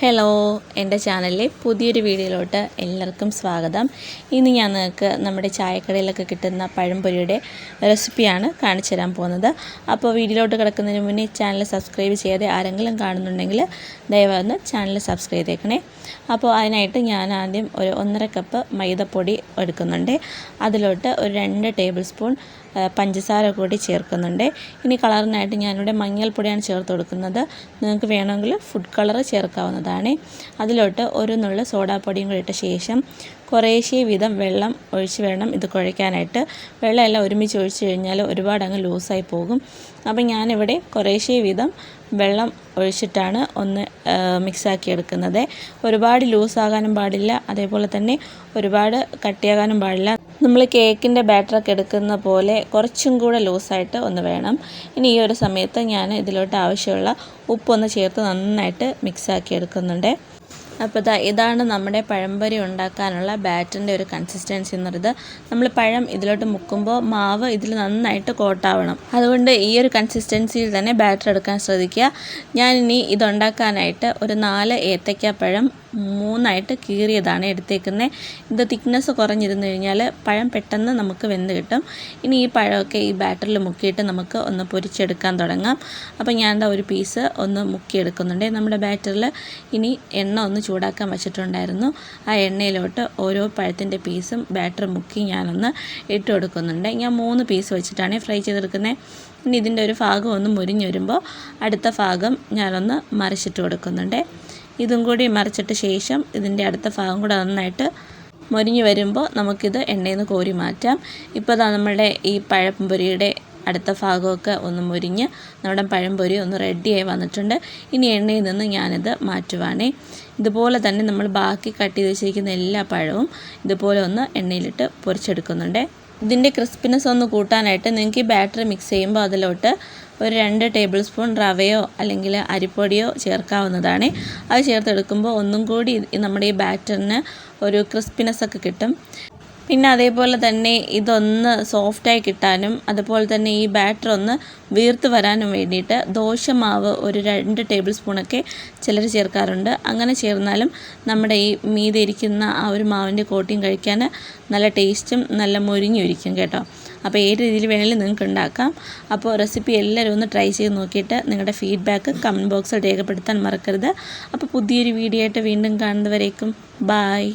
Hello, എൻ്റെ ചാനലിലെ പുതിയൊരു വീഡിയോയിലോട്ട് എല്ലാവർക്കും സ്വാഗതം. ഇന്ന് ഞാൻ നിങ്ങൾക്ക് നമ്മുടെ ചായക്കടയിലൊക്കെ കിട്ടുന്ന പഴംപൊരിയുടെ റെസിപ്പിയാണ് കാണിച്ചു തരാൻ പോകുന്നത്. അപ്പോൾ വീഡിയോയിലോട്ട് കിടക്കുന്നതിന് മുന്നേ ചാനൽ സബ്സ്ക്രൈബ് ചെയ്യാതെ ആരെങ്കിലും കാണുന്നുണ്ടെങ്കിൽ ദയവായി ചാനൽ സബ്സ്ക്രൈബ് ചെയ്തേക്കണേ. അപ്പോൾ അതിനായിട്ട് ഞാൻ ആദ്യം ഒരു 1.5 കപ്പ് മൈദപ്പൊടി എടുക്കുന്നുണ്ട്. അതിലോട്ട് ഒരു 2 ടേബിൾ സ്പൂൺ പഞ്ചസാര കൂടി ചേർക്കുന്നുണ്ട്. ഇനി കളറിനായിട്ട് ഞാനിവിടെ മഞ്ഞൾപ്പൊടിയാണ് ചേർത്ത് കൊടുക്കുന്നത്. നിങ്ങൾക്ക് വേണമെങ്കിൽ ഫുഡ് കളർ ചേർക്കാവുന്നതാണ്. അതിലോട്ട് ഒരു നുള്ളു സോഡാപ്പൊടിയും കൂടി ഇട്ട ശേഷം കുറേശ്ശെ വീതം വെള്ളം ഒഴിച്ച് വേണം ഇത് കുഴയ്ക്കാനായിട്ട്. വെള്ളമെല്ലാം ഒരുമിച്ച് ഒഴിച്ച് കഴിഞ്ഞാൽ ഒരുപാട് അങ്ങ് ലൂസായി പോകും. അപ്പം ഞാനിവിടെ കുറേശ്ശെ വീതം വെള്ളം ഒഴിച്ചിട്ടാണ് ഒന്ന് മിക്സാക്കി എടുക്കുന്നത്. ഒരുപാട് ലൂസാകാനും പാടില്ല, അതേപോലെ തന്നെ ഒരുപാട് കട്ടിയാകാനും പാടില്ല. നമ്മൾ കേക്കിൻ്റെ ബാറ്ററൊക്കെ എടുക്കുന്ന പോലെ കുറച്ചും കൂടെ ലൂസായിട്ട് ഒന്ന് വേണം. ഇനി ഈ ഒരു സമയത്ത് ഞാൻ ഇതിലോട്ട് ആവശ്യമുള്ള ഉപ്പൊന്ന് ചേർത്ത് നന്നായിട്ട് മിക്സാക്കി എടുക്കുന്നുണ്ട്. അപ്പോൾ ഇതാണ് നമ്മുടെ പഴംപൊരി ഉണ്ടാക്കാനുള്ള ബാറ്ററിൻ്റെ ഒരു കൺസിസ്റ്റൻസി എന്ന് പറയുന്നത്. നമ്മൾ പഴം ഇതിലോട്ട് മുക്കുമ്പോൾ മാവ് ഇതിൽ നന്നായിട്ട് കോട്ടാവണം. അതുകൊണ്ട് ഈ ഒരു കൺസിസ്റ്റൻസിയിൽ തന്നെ ബാറ്റർ എടുക്കാൻ ശ്രദ്ധിക്കുക. ഞാനിനി ഇതുണ്ടാക്കാനായിട്ട് ഒരു 4 ഏത്തയ്ക്കാപ്പഴം 3ആയിട്ട് കീറിയതാണ് എടുത്തേക്കുന്നത്. ഇത് തിക്നെസ് കുറഞ്ഞിരുന്നു കഴിഞ്ഞാൽ പഴം പെട്ടെന്ന് നമുക്ക് വെന്ത് കിട്ടും. ഇനി ഈ പഴമൊക്കെ ഈ ബാറ്ററിൽ മുക്കിയിട്ട് നമുക്ക് ഒന്ന് പൊരിച്ചെടുക്കാൻ തുടങ്ങാം. അപ്പോൾ ഞാൻ ഒരു പീസ് ഒന്ന് മുക്കിയെടുക്കുന്നുണ്ട്. നമ്മുടെ ബാറ്ററിൽ ഇനി എണ്ണ ഒന്ന് ചൂടാക്കാൻ വെച്ചിട്ടുണ്ടായിരുന്നു. ആ എണ്ണയിലോട്ട് ഓരോ പഴത്തിൻ്റെ പീസും ബാറ്റർ മുക്കി ഞാനൊന്ന് ഇട്ട് കൊടുക്കുന്നുണ്ട്. ഞാൻ 3 പീസ് വെച്ചിട്ടാണ് ഫ്രൈ ചെയ്തെടുക്കുന്നത്. ഇനി ഇതിൻ്റെ ഒരു ഭാഗം ഒന്ന് മുരിഞ്ഞ് വരുമ്പോൾ അടുത്ത ഭാഗം ഞാനൊന്ന് മറിച്ചിട്ട് കൊടുക്കുന്നുണ്ട്. ഇതും കൂടി മറിച്ചിട്ട് ശേഷം ഇതിൻ്റെ അടുത്ത ഭാഗം കൂടെ നന്നായിട്ട് മൊരിഞ്ഞ് വരുമ്പോൾ നമുക്കിത് എണ്ണയിൽ നിന്ന് കോരി മാറ്റാം. ഇപ്പോൾ നമ്മളുടെ ഈ പഴംപൊരിയുടെ അടുത്ത ഭാഗമൊക്കെ ഒന്ന് മുരിഞ്ഞ് നമ്മുടെ പഴംപൊരി ഒന്ന് റെഡിയായി വന്നിട്ടുണ്ട്. ഇനി എണ്ണയിൽ നിന്ന് ഞാനിത് മാറ്റുവാണേ. ഇതുപോലെ തന്നെ നമ്മൾ ബാക്കി കട്ട് ചെയ്ത് വെച്ചിരിക്കുന്ന എല്ലാ പഴവും ഇതുപോലെ ഒന്ന് എണ്ണയിലിട്ട് പൊരിച്ചെടുക്കുന്നുണ്ട്. ഇതിൻ്റെ ക്രിസ്പിനെസ് ഒന്ന് കൂട്ടാനായിട്ട് നിങ്ങൾക്ക് ഈ ബാറ്ററി മിക്സ് ചെയ്യുമ്പോൾ അതിലോട്ട് ഒരു 2 ടേബിൾ സ്പൂൺ റവയോ അല്ലെങ്കിൽ അരിപ്പൊടിയോ ചേർക്കാവുന്നതാണ്. അത് ചേർത്തെടുക്കുമ്പോൾ ഒന്നും കൂടി നമ്മുടെ ഈ ബാറ്ററിന് ഒരു ക്രിസ്പിനെസ് ഒക്കെ കിട്ടും. പിന്നെ അതേപോലെ തന്നെ ഇതൊന്ന് സോഫ്റ്റായി കിട്ടാനും അതുപോലെ തന്നെ ഈ ബാറ്റർ ഒന്ന് വീർത്ത് വരാനും വേണ്ടിയിട്ട് ദോശമാവ് ഒരു 2 ടേബിൾ സ്പൂണൊക്കെ ചിലർ ചേർക്കാറുണ്ട്. അങ്ങനെ ചേർന്നാലും നമ്മുടെ ഈ മീതെ ഇരിക്കുന്ന ആ ഒരു മാവിൻ്റെ കോട്ടിങ് കഴിക്കാൻ നല്ല ടേസ്റ്റും നല്ല മൊരിഞ്ഞും ഇരിക്കും കേട്ടോ. അപ്പോൾ ഏത് രീതിയിൽ വേണമെങ്കിലും നിങ്ങൾക്ക് ഉണ്ടാക്കാം. അപ്പോൾ റെസിപ്പി എല്ലാവരും ഒന്ന് ട്രൈ ചെയ്ത് നോക്കിയിട്ട് നിങ്ങളുടെ ഫീഡ്ബാക്ക് കമൻറ്റ് ബോക്സിൽ രേഖപ്പെടുത്താൻ മറക്കരുത്. അപ്പോൾ പുതിയൊരു വീഡിയോ ആയിട്ട് വീണ്ടും കാണുന്നവരേക്കും ബായ്.